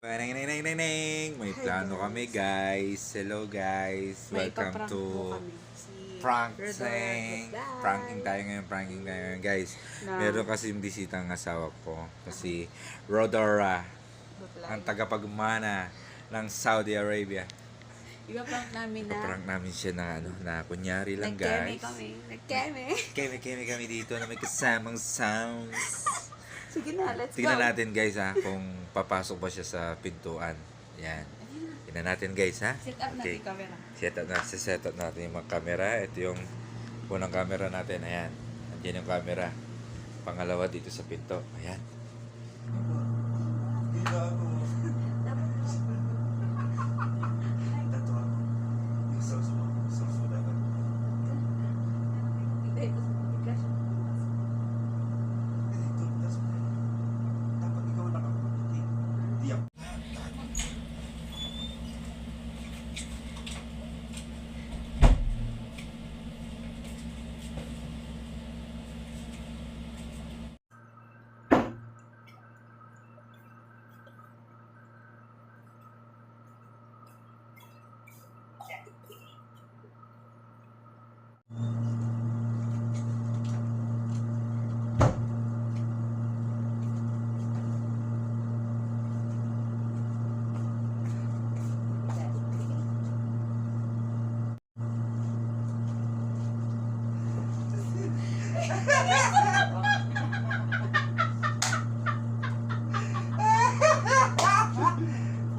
May plano kami guys. Hello guys. May Welcome ipaprank to po kami. Si Pranking. Rodolfo. Pranking tayo ngayon guys. Na- Meron kasi yung bisitang asawa ko. Kasi Rodora, ang tagapagmana ng Saudi Arabia. Ipa-prank namin na. Prank namin siya na kunyari lang Nagkeme guys. kami. Nagkeme. Keme kami dito na may kasamang sounds. Sige na, let's Tingnan go. natin guys kung papasok ba siya sa pintuan. Yan. Tingnan natin guys Set up natin camera. Set up natin yung mga camera. Ito yung unang camera natin. Ayan. Andiyan yung camera. Pangalawa dito sa pinto. Ayan.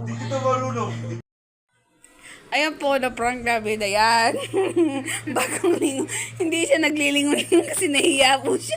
Hindi kita marunong. Ayan po, na-prank namin. Ayan. Bagong lingo. Hindi siya naglilingon kasi nahiya po siya.